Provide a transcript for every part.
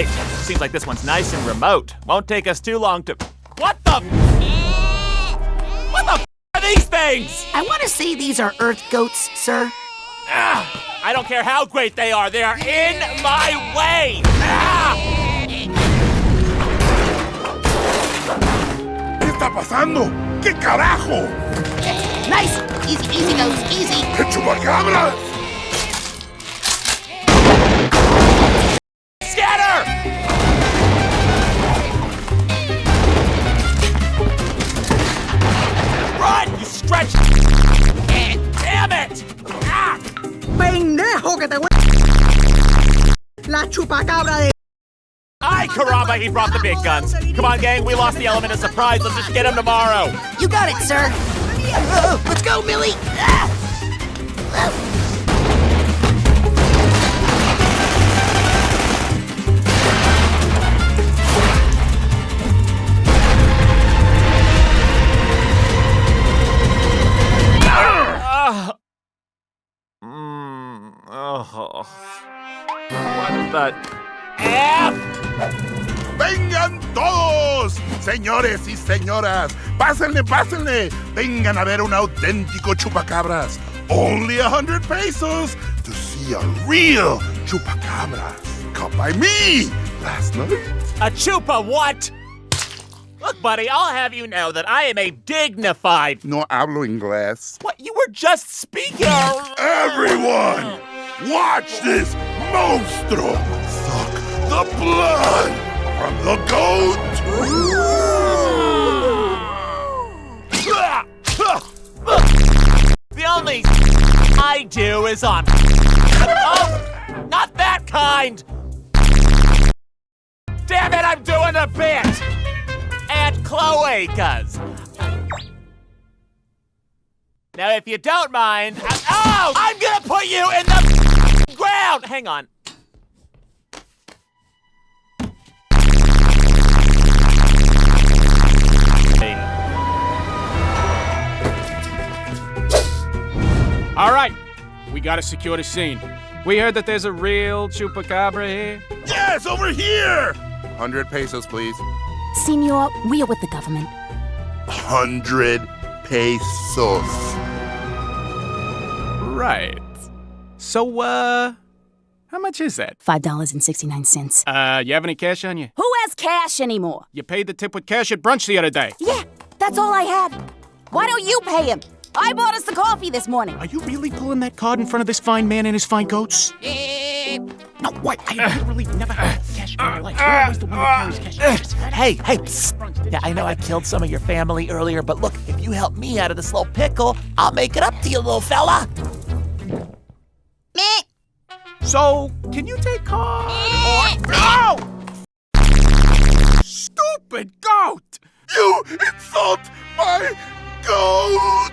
right. Seems like this one's nice and remote. Won't take us too long to... What the... What the are these things? I want to say these are Earth goats, sir. I don't care how great they are in my way! ¿Qué está pasando? ¿Qué carajo? Nice! Easy goes, easy! ¡Chupacabras! Scatter! Run, you stretch! Damn it! ¡Pendejo que te voy! La chupacabra de... Ay, caramba, he brought the big guns. Come on, gang, we lost the element of surprise. Let's just get him tomorrow. You got it, sir. Let's go, Millie. What the F? ¡Vengan todos! Señores y señoras, pásenle, pásenle. Vengan a ver un auténtico chupacabras. Only 100 pesos to see a real chupacabras. Caught by me last night. A chupa what? Look, buddy, I'll have you know that I am a dignified... No hablo inglés. What? You were just speaking... Everyone, watch this monstro suck the blood from the goat. The only I do is on... Oh, not that kind! Damn it, I'm doing a bit! Aunt Chloe, cuz. Now, if you don't mind... Oh! I'm gonna put you in the ground! Hang on. All right, we gotta secure the scene. We heard that there's a real chupacabra here. Yes, over here. 100 pesos, please. Senor, we are with the government. 100 pesos. Right. So, how much is that? $5.69. You have any cash on you? Who has cash anymore? You paid the tip with cash at brunch the other day. Yeah, that's all I had. Why don't you pay him? I bought us the coffee this morning. Are you really pulling that card in front of this fine man and his fine goats? No, what? I literally never had cash in my life. You're always the one that carries cash. Hey, psst. Yeah, I know I killed some of your family earlier, but look, if you help me out of this little pickle, I'll make it up to you, little fella. So, can you take card or... No! Stupid goat! You insult my goat!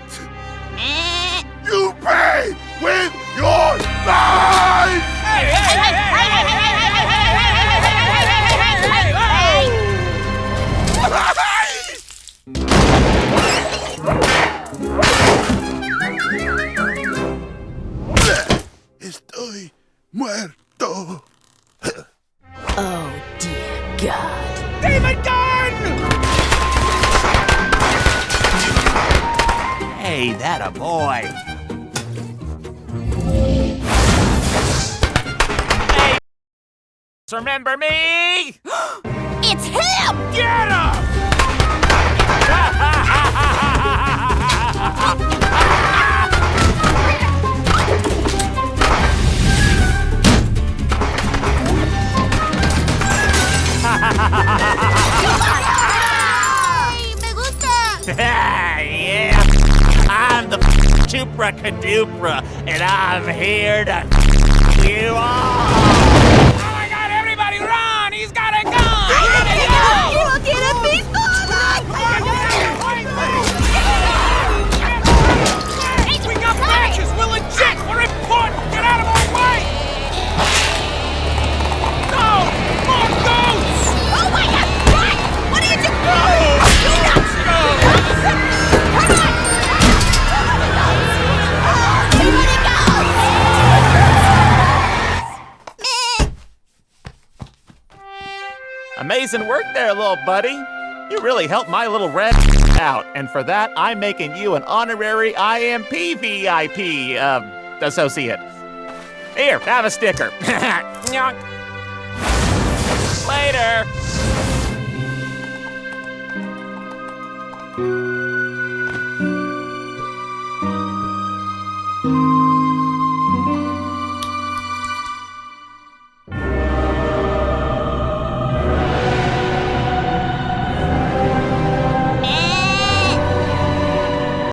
You pay with your life! Estoy muerto. Oh, dear God. David Gunn! Hey, that a boy. Hey, remember me? It's him! Get him! Me gusta! Yeah, I'm the Chupacabras, and I'm here to you all. Oh my God! Everybody run! He's got a gun! ¡No tiene pistola! We got matches! We're legit! We're important! Get out of our way! No! More goats! Oh my God! Run! What are you doing? No! Amazing work there, little buddy. You really helped my little red out, and for that, I'm making you an honorary IMP VIP associate. Here, have a sticker. Later.